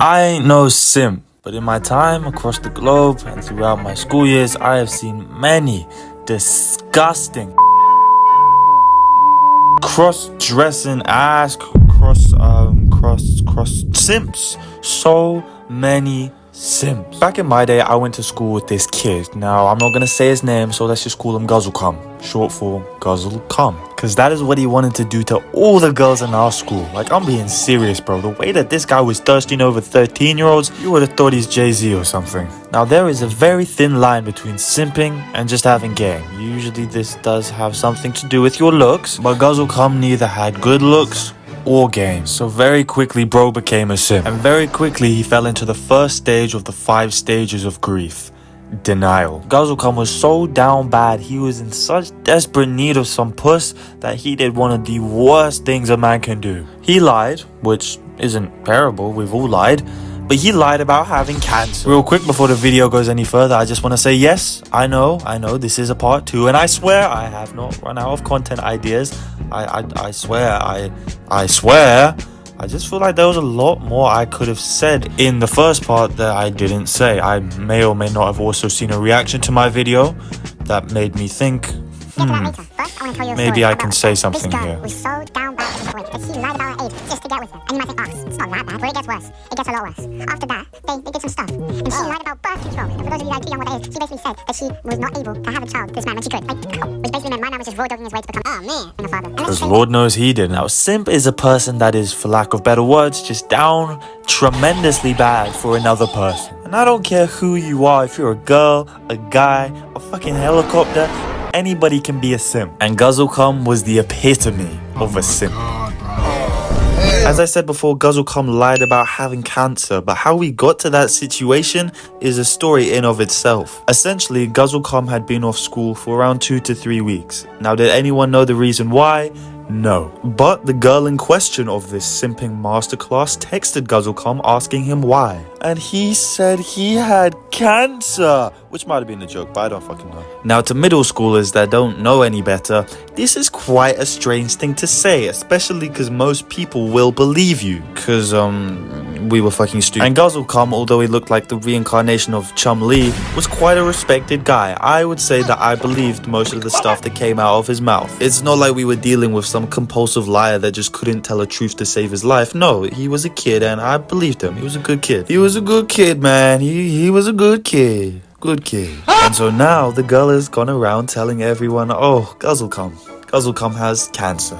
I ain't no simp, but in my time across the globe and throughout my school years, I have seen many disgusting cross-dressing ass cross simps. So many simps. Back in my day, I went to school with this kid. Now, I'm not gonna say his name, so let's just call him Guzzlecum, short for Guzzlecum. Cause that is what he wanted to do to all the girls in our school. Like, I'm being serious, bro. The way that this guy was thirsting over 13-year-olds, you would have thought he's Jay-Z or something. Now, there is a very thin line between simping and just having game. Usually, this does have something to do with your looks, but Guzzlecum neither had good looks or game. So very quickly, bro became a simp. And very quickly, he fell into the first stage of the 5 stages of grief. Denial. Guzzlecum was so down bad, he was in such desperate need of some puss that he did one of the worst things a man can do. He lied, which isn't terrible, we've all lied, but he lied about having cancer. Real quick before the video goes any further, I just want to say yes, I know, this is a part 2, and I swear I have not run out of content ideas. I swear, I just feel like there was a lot more I could have said in the first part that I didn't say. I may or may not have also seen a reaction to my video that made me think, maybe I can say something here. Was so down bad to the point that she lied about her age just to get with him. And you might think, oh, it's not that bad, but it gets worse. It gets a lot worse. After that, they did some stuff. And she lied about birth control. And for those of you that are too young with that age, she basically said that she was not able to have a child with this man when she could. Which basically meant my man was just raw dogging his way to become, a father. Because Lord knows he did. Now, simp is a person that is, for lack of better words, just down tremendously bad for another person. And I don't care who you are, if you're a girl, a guy, a fucking helicopter, anybody can be a simp. And Guzzlecum was the epitome of a simp. As I said before, Guzzlecum lied about having cancer, but how we got to that situation is a story in of itself. Essentially, Guzzlecum had been off school for around 2 to 3 weeks. Now, did anyone know the reason why? No. But the girl in question of this simping masterclass texted Guzzlecum asking him why. And he said he had cancer, which might have been a joke, but I don't fucking know. Now, to middle schoolers that don't know any better, this is quite a strange thing to say, especially because most people will believe you, because we were fucking stupid. And Guzzlecum, although he looked like the reincarnation of Chum-Li, was quite a respected guy. I would say that I believed most of the stuff that came out of his mouth. It's not like we were dealing with some compulsive liar that just couldn't tell a truth to save his life. No, he was a kid and I believed him. He was a good kid. He was a good kid, man. He was a good kid. Good kid. And so now the girl has gone around telling everyone, oh, Guzzlecum has cancer.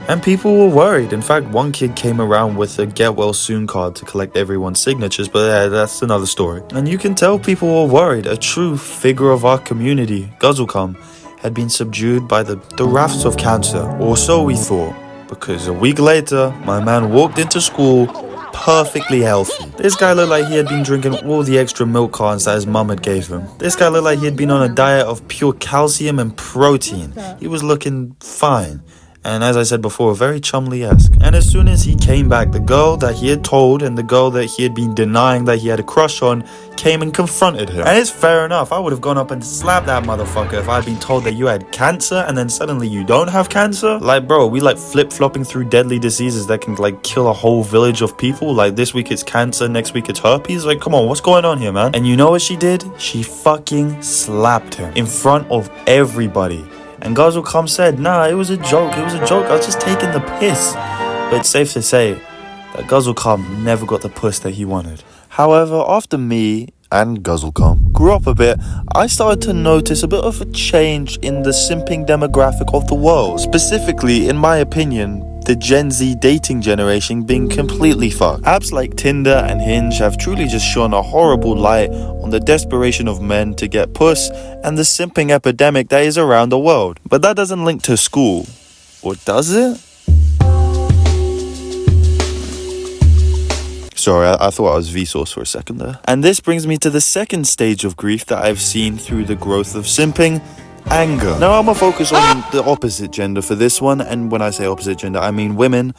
And people were worried. In fact, one kid came around with a get well soon card to collect everyone's signatures, but that's another story. And you can tell people were worried. A true figure of our community, Guzzlecum, had been subdued by the wraths of cancer, or so we thought, because a week later, my man walked into school perfectly healthy. This guy looked like he had been drinking all the extra milk cartons that his mum had gave him. This guy looked like he had been on a diet of pure calcium and protein. He was looking fine. And as I said before, very Chum-Li-esque. And as soon as he came back, the girl that he had told and the girl that he had been denying that he had a crush on came and confronted him. And it's fair enough. I would have gone up and slapped that motherfucker if I had been told that you had cancer and then suddenly you don't have cancer. Like, bro, we like flip-flopping through deadly diseases that can like kill a whole village of people. Like, this week it's cancer, next week it's herpes. Like, come on, what's going on here, man? And you know what she did? She fucking slapped him in front of everybody. And Guzzlecum said, nah, it was a joke, I was just taking the piss. But it's safe to say that Guzzlecum never got the puss that he wanted. However, after me and Guzzlecum grew up a bit, I started to notice a bit of a change in the simping demographic of the world. Specifically, in my opinion, the Gen Z dating generation being completely fucked. Apps like Tinder and Hinge have truly just shone a horrible light on the desperation of men to get puss and the simping epidemic that is around the world. But that doesn't link to school. Or does it? Sorry, I thought I was Vsauce for a second there. And this brings me to the second stage of grief that I've seen through the growth of simping. Anger. Now I'm gonna focus on the opposite gender for this one, and when I say opposite gender, I mean women.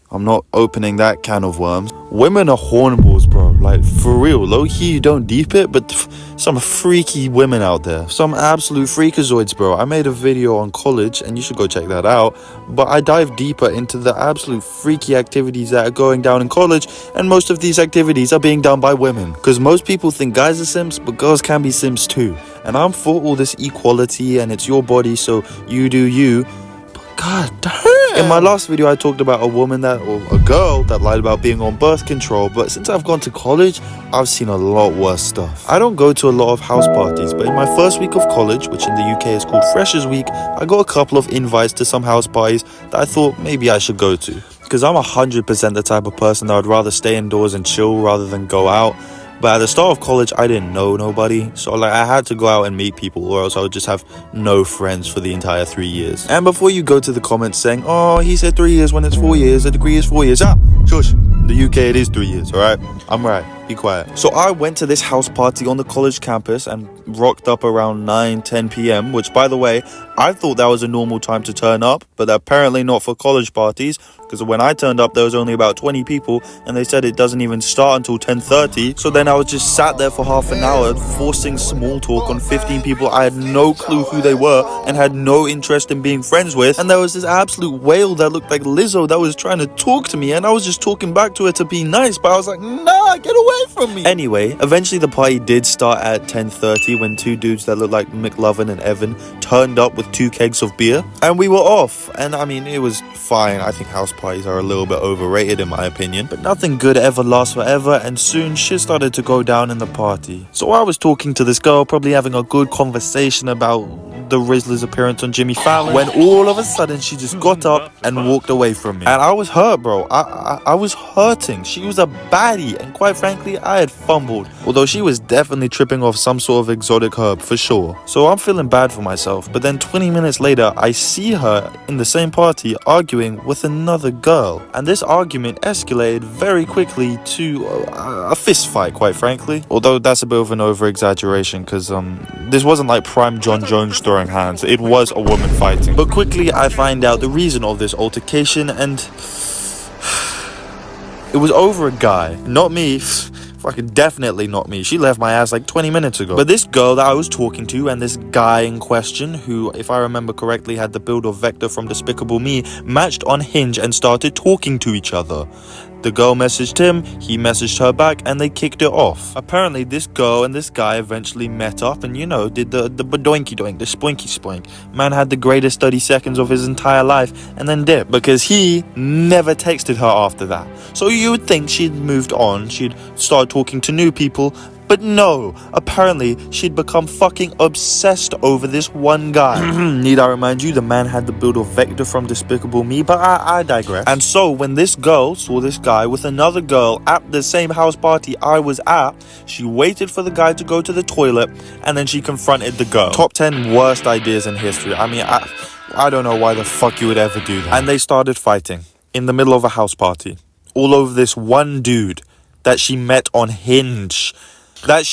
I'm not opening that can of worms. Women are hornballs, bro. Like, for real, low-key, you don't deep it, but some freaky women out there. Some absolute freakazoids, bro. I made a video on college, and you should go check that out. But I dive deeper into the absolute freaky activities that are going down in college, and most of these activities are being done by women. Because most people think guys are simps, but girls can be simps too. And I'm for all this equality, and it's your body, so you do you. God damn. In my last video, I talked about a girl that lied about being on birth control, but since I've gone to college, I've seen a lot worse stuff. I don't go to a lot of house parties, but in my first week of college, which in the UK is called Freshers Week, I got a couple of invites to some house parties that I thought maybe I should go to. Because I'm 100% the type of person that would rather stay indoors and chill rather than go out. But at the start of college, I didn't know nobody. So I had to go out and meet people, or else I would just have no friends for the entire 3 years. And before you go to the comments saying, oh, he said 3 years when it's 4 years, a degree is 4 years. Shush. In the UK, it is 3 years, alright? I'm right. Be quiet. So I went to this house party on the college campus and rocked up around 9-10 p.m, which, by the way, I thought that was a normal time to turn up, but apparently not for college parties, because when I turned up, there was only about 20 people, and they said it doesn't even start until 10:30. So then I was just sat there for half an hour, forcing small talk on 15 people I had no clue who they were and had no interest in being friends with. And there was this absolute whale that looked like Lizzo that was trying to talk to me, and I was just talking back to her to be nice, but I was like, nah, get away from me. Anyway, eventually the party did start at 10:30 when two dudes that looked like McLovin and Evan turned up with 2 kegs of beer, and we were off. And I mean, it was fine. I think house parties are a little bit overrated in my opinion, but nothing good ever lasts forever, and soon shit started to go down in the party. So I was talking to this girl, probably having a good conversation about the Rizzler's appearance on Jimmy Fallon, when all of a sudden she just got up and walked away from me. And I was hurt, bro. I was hurting. She was a baddie, and quite frankly, I had fumbled. Although she was definitely tripping off some sort of exotic herb, for sure. So I'm feeling bad for myself. But then 20 minutes later, I see her in the same party arguing with another girl. And this argument escalated very quickly to a fist fight, quite frankly. Although that's a bit of an over-exaggeration, because this wasn't like prime John Jones throwing hands. It was a woman fighting. But quickly, I find out the reason of this altercation, and it was over a guy. Not me. Fucking definitely not me. She left my ass like 20 minutes ago. But this girl that I was talking to and this guy in question, who, if I remember correctly, had the build of Vector from Despicable Me, matched on Hinge and started talking to each other. The girl messaged him, he messaged her back, and they kicked it off. Apparently, this girl and this guy eventually met up and, you know, did the badoinky doink, the spoinky spoink. Man had the greatest 30 seconds of his entire life and then dipped, because he never texted her after that. So you would think she'd moved on, she'd started talking to new people, but no, apparently she'd become fucking obsessed over this one guy. Need I remind you, the man had the build of Vector from Despicable Me, but I digress. And so when this girl saw this guy with another girl at the same house party I was at, she waited for the guy to go to the toilet, and then she confronted the girl. Top 10 worst ideas in history. I mean, I don't know why the fuck you would ever do that. And they started fighting in the middle of a house party, all over this one dude that she met on Hinge. I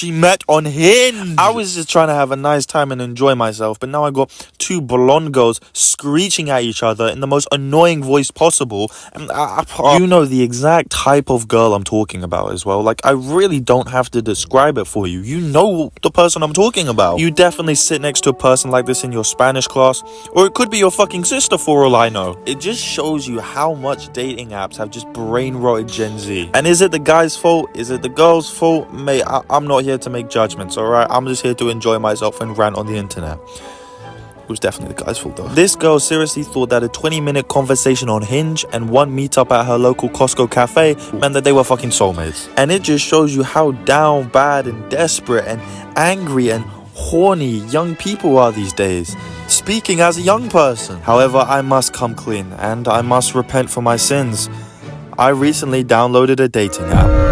was just trying to have a nice time and enjoy myself, but now I got 2 blonde girls screeching at each other in the most annoying voice possible, and you know the exact type of girl I'm talking about as well. Like, I really don't have to describe it for you. You know the person I'm talking about. You definitely sit next to a person like this in your Spanish class, or it could be your fucking sister for all I know. It just shows you how much dating apps have just brain-rotted Gen Z. And is it the guy's fault? Is it the girl's fault? Mate, I'm not here to make judgments, alright? I'm just here to enjoy myself and rant on the internet. It was definitely the guy's fault though. This girl seriously thought that a 20-minute conversation on Hinge and one meetup at her local Costco cafe meant that they were fucking soulmates. And it just shows you how down, bad and desperate and angry and horny young people are these days. Speaking as a young person. However, I must come clean and I must repent for my sins. I recently downloaded a dating app.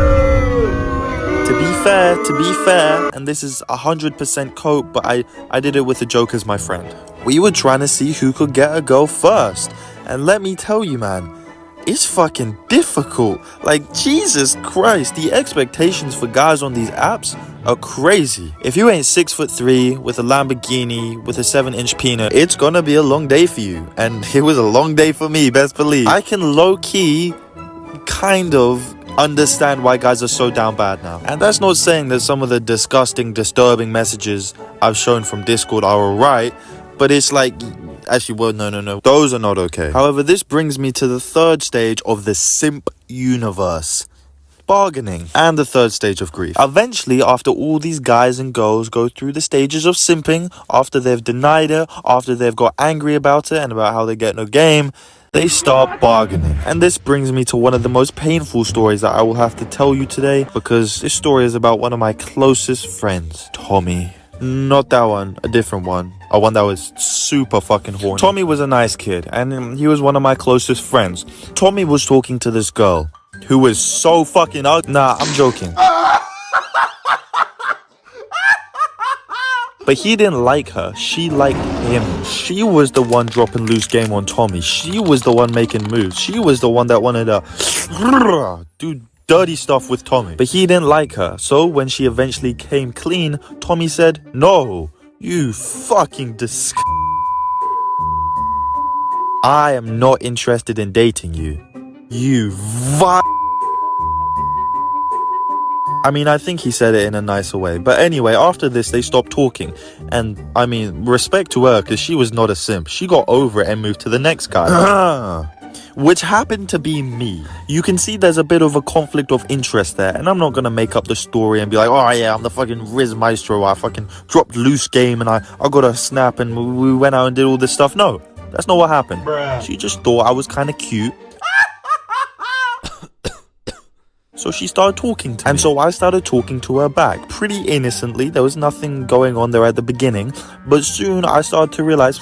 To be fair, and this is 100% cope, but I did it with a joke as my friend. We were trying to see who could get a girl first. And let me tell you, man, it's fucking difficult. Like, Jesus Christ, the expectations for guys on these apps are crazy. If you ain't 6'3" with a Lamborghini with a 7-inch peanut, it's gonna be a long day for you. And it was a long day for me, best believe. I can low-key kind of understand why guys are so down bad now. And that's not saying that some of the disgusting, disturbing messages I've shown from Discord are alright, but it's like, actually, well, no, those are not okay. However, this brings me to the third stage of the simp universe: bargaining, and the third stage of grief. Eventually, after all these guys and girls go through the stages of simping, after they've denied it, after they've got angry about it and about how they get no game, they start bargaining. And this brings me to one of the most painful stories that I will have to tell you today, because this story is about one of my closest friends, Tommy. Not that one, a different one. A one that was super fucking horny. Tommy was a nice kid, and he was one of my closest friends. Tommy was talking to this girl who was so fucking ugly. Nah, I'm joking. But he didn't like her. She liked him. She was the one dropping loose game on Tommy. She was the one making moves. She was the one that wanted to do dirty stuff with Tommy. But he didn't like her. So when she eventually came clean, Tommy said, "No, you fucking I am not interested in dating you. You I mean, I think he said it in a nicer way. But anyway, after this, they stopped talking. And, I mean, respect to her, because she was not a simp. She got over it and moved to the next guy. Which happened to be me. You can see there's a bit of a conflict of interest there. And I'm not going to make up the story and be like, oh yeah, I'm the fucking Riz Maestro. I fucking dropped loose game and I got a snap and we went out and did all this stuff. No, that's not what happened. Bruh. She just thought I was kind of cute. So she started talking to me. And so I started talking to her back. Pretty innocently. There was nothing going on there at the beginning. But soon I started to realize,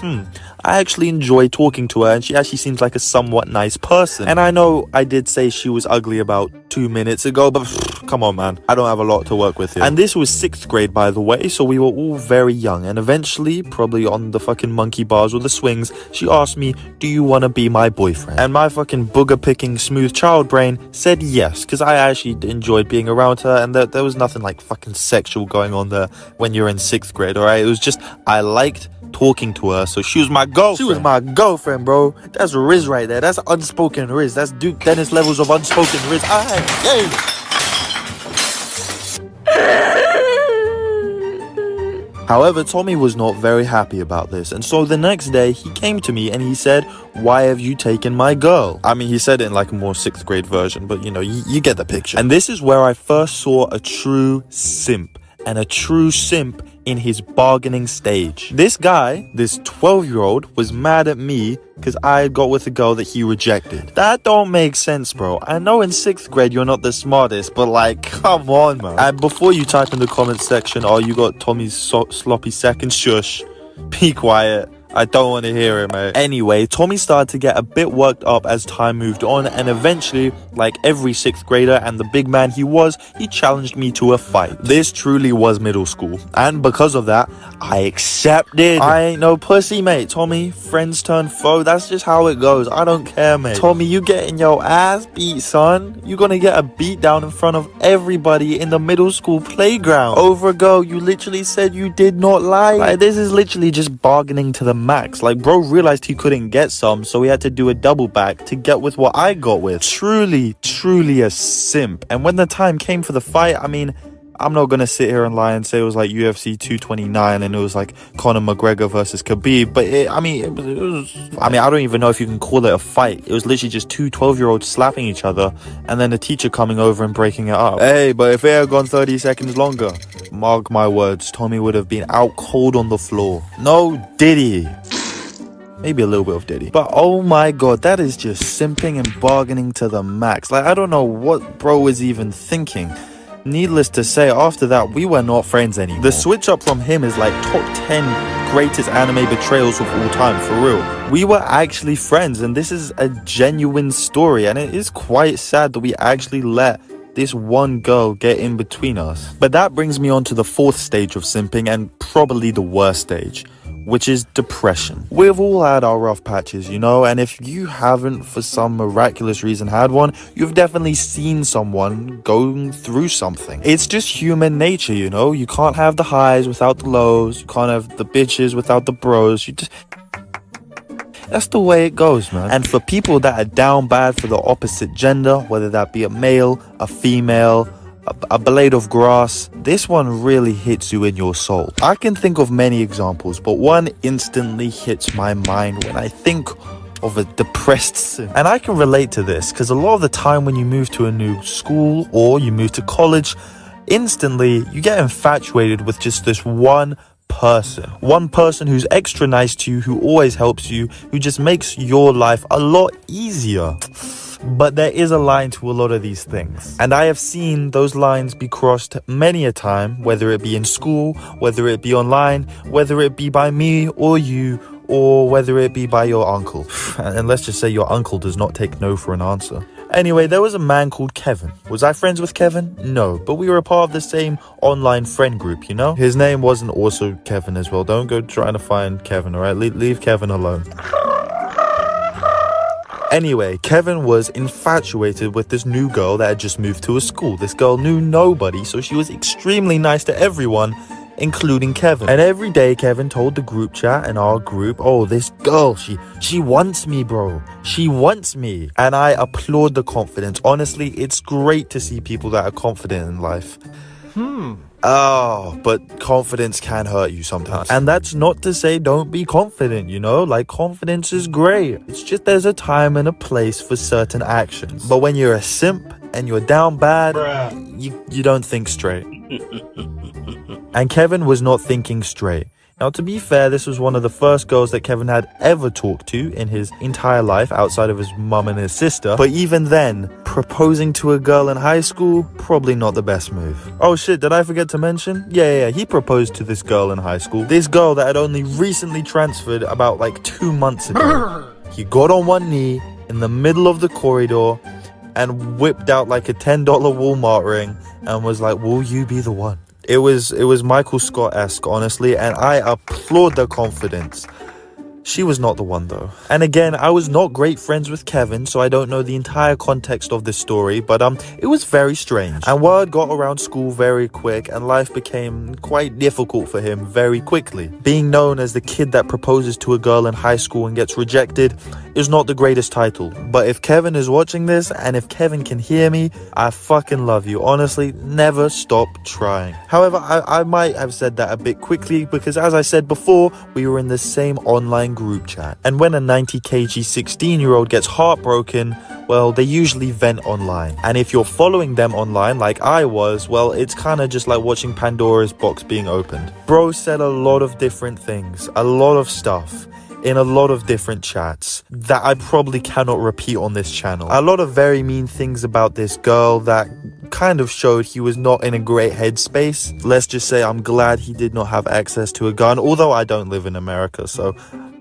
I actually enjoy talking to her, and she actually seems like a somewhat nice person. And I know I did say she was ugly about 2 minutes ago, but come on, man. I don't have a lot to work with here. And this was 6th grade, by the way, so we were all very young. And eventually, probably on the fucking monkey bars or the swings, she asked me, "Do you want to be my boyfriend?" And my fucking booger-picking smooth child brain said yes, because I actually enjoyed being around her, and there was nothing like fucking sexual going on there when you're in 6th grade, alright? It was just, I liked talking to her, so she was my girlfriend. She was my girlfriend, bro. That's Riz right there. That's unspoken Riz. That's Duke Dennis levels of unspoken Riz. However, Tommy was not very happy about this, and so the next day he came to me and he said, "Why have you taken my girl?" I mean, he said it in like a more 6th grade version, but you know, you get the picture. And this is where I first saw a true simp, and a true simp in his bargaining stage. This guy, this 12-year-old, was mad at me because I got with a girl that he rejected. That don't make sense, bro. I know in 6th grade you're not the smartest, but like, come on, man. And before you type in the comments section, "Oh, you got Tommy's sloppy seconds," shush. Be quiet. I don't want to hear it, mate. Anyway, Tommy started to get a bit worked up as time moved on, and eventually, like every 6th grader and the big man he was, he challenged me to a fight. This truly was middle school, and because of that, I accepted. I ain't no pussy, mate. Tommy, friends turn foe. That's just how it goes. I don't care, mate. Tommy, you getting your ass beat, son. You gonna get a beat down in front of everybody in the middle school playground over a girl you literally said you did not like. Like, this is literally just bargaining to the max. Like, bro realized he couldn't get some, so he had to do a double back to get with what I got with. Truly a simp. And when the time came for the fight, I mean, I'm not gonna sit here and lie and say it was like UFC 229 and it was like Conor McGregor versus Khabib, but I don't even know if you can call it a fight. It was literally just two 12-year-olds slapping each other and then the teacher coming over and breaking it up. Hey, but if it had gone 30 seconds longer, mark my words, Tommy would have been out cold on the floor. No Diddy. Maybe a little bit of Diddy. But oh my god, that is just simping and bargaining to the max. Like, I don't know what bro was even thinking. Needless to say, after that, we were not friends anymore. The switch up from him is like top 10 greatest anime betrayals of all time, for real. We were actually friends, and this is a genuine story, and it is quite sad that we actually let this one girl get in between us. But that brings me on to the 4th stage of simping, and probably the worst stage, which is depression. We've all had our rough patches, you know, and if you haven't for some miraculous reason had one, you've definitely seen someone going through something. It's just human nature, you know. You can't have the highs without the lows. You can't have the bitches without the bros. That's the way it goes, man. And for people that are down bad for the opposite gender, whether that be a male, a female, a blade of grass, this one really hits you in your soul. I can think of many examples, but one instantly hits my mind when I think of a depressed simp. And I can relate to this because a lot of the time when you move to a new school or you move to college, instantly you get infatuated with just this one person who's extra nice to you, who always helps you, who just makes your life a lot easier. But there is a line to a lot of these things, and I have seen those lines be crossed many a time, whether it be in school, whether it be online, whether it be by me or you, or whether it be by your uncle. And let's just say your uncle does not take no for an answer. Anyway, there was a man called Kevin. Was I friends with Kevin? No, but we were a part of the same online friend group, you know? His name wasn't also Kevin as well. Don't go trying to find Kevin, alright? Leave Kevin alone. Anyway, Kevin was infatuated with this new girl that had just moved to a school. This girl knew nobody, so she was extremely nice to everyone, including Kevin. And every day Kevin told the group chat and our group, oh, this girl, she wants me, bro. She wants me. And I applaud the confidence. Honestly, it's great to see people that are confident in life. Oh, but confidence can hurt you sometimes. And that's not to say don't be confident, you know? Like, confidence is great. It's just there's a time and a place for certain actions. But when you're a simp and you're down bad, you don't think straight. And Kevin was not thinking straight. Now, to be fair, this was one of the first girls that Kevin had ever talked to in his entire life outside of his mum and his sister. But even then, proposing to a girl in high school, probably not the best move. Oh shit, did I forget to mention? Yeah, he proposed to this girl in high school. This girl that had only recently transferred about like 2 months ago. He got on one knee in the middle of the corridor and whipped out like a $10 Walmart ring and was like, will you be the one? It was Michael Scott-esque, honestly, and I applaud the confidence. She was not the one, though. And again, I was not great friends with Kevin, so I don't know the entire context of this story, but it was very strange. And word got around school very quick, and life became quite difficult for him very quickly. Being known as the kid that proposes to a girl in high school and gets rejected is not the greatest title. But if Kevin is watching this, and if Kevin can hear me, I fucking love you. Honestly, never stop trying. However, I might have said that a bit quickly, because as I said before, we were in the same online group chat. And when a 90 kg 16-year-old gets heartbroken, well, they usually vent online. And if you're following them online like I was, well, it's kind of just like watching Pandora's box being opened. Bro said a lot of different things, a lot of stuff, in a lot of different chats that I probably cannot repeat on this channel. A lot of very mean things about this girl that kind of showed he was not in a great headspace. Let's just say I'm glad he did not have access to a gun, although I don't live in America, so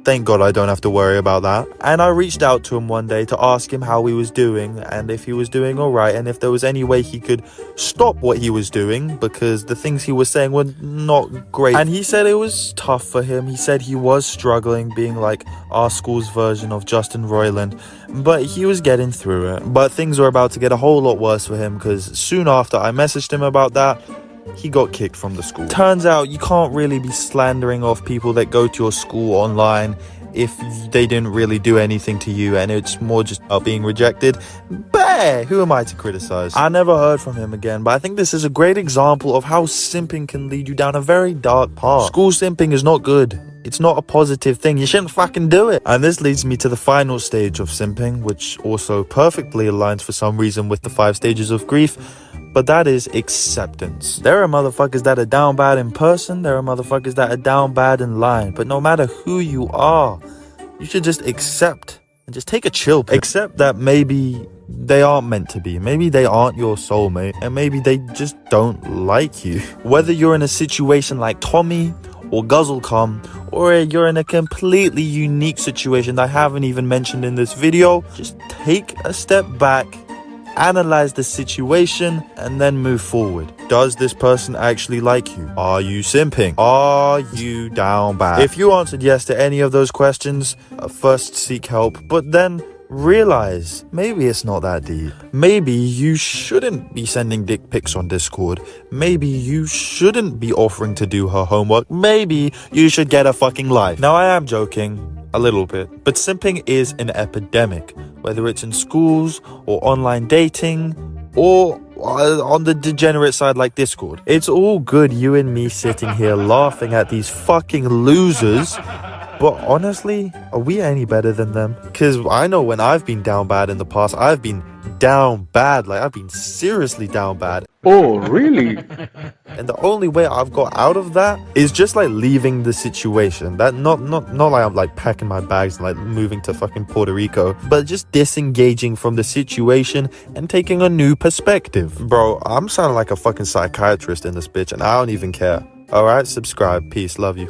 thank God I don't have to worry about that. And I reached out to him one day to ask him how he was doing and if he was doing alright and if there was any way he could stop what he was doing, because the things he was saying were not great. And he said it was tough for him. He said he was struggling, being like our school's version of Justin Roiland, but he was getting through it. But things were about to get a whole lot worse for him, because soon after I messaged him about that, he got kicked from the school. Turns out you can't really be slandering off people that go to your school online if they didn't really do anything to you and it's more just about being rejected. But who am I to criticize? I never heard from him again, but I think this is a great example of how simping can lead you down a very dark path. School simping is not good. It's not a positive thing. You shouldn't fucking do it. And this leads me to the final stage of simping, which also perfectly aligns for some reason with the 5 stages of grief. But that is acceptance. There are motherfuckers that are down bad in person. There are motherfuckers that are down bad in line. But no matter who you are, you should just accept and just take a chill pill. Accept that maybe they aren't meant to be. Maybe they aren't your soulmate. And maybe they just don't like you. Whether you're in a situation like Tommy or Guzzlecum, or you're in a completely unique situation that I haven't even mentioned in this video, just take a step back, analyze the situation, and then move forward. Does this person actually like you? Are you simping? Are you down bad? If you answered yes to any of those questions, first seek help, but then realize maybe it's not that deep. Maybe you shouldn't be sending dick pics on Discord. Maybe you shouldn't be offering to do her homework. Maybe you should get a fucking life. Now, I am joking. a little bit. But simping is an epidemic, whether it's in schools or online dating or on the degenerate side like Discord. It's all good you and me sitting here laughing at these fucking losers, but honestly, are we any better than them? Because I know when I've been down bad in the past, I've been down bad, like I've been seriously down bad. Oh, really? And the only way I've got out of that is just like leaving the situation. That not like I'm like packing my bags and like moving to fucking Puerto Rico, but just disengaging from the situation and taking a new perspective. Bro, I'm sounding like a fucking psychiatrist in this bitch and I don't even care. Alright, subscribe. Peace. Love you.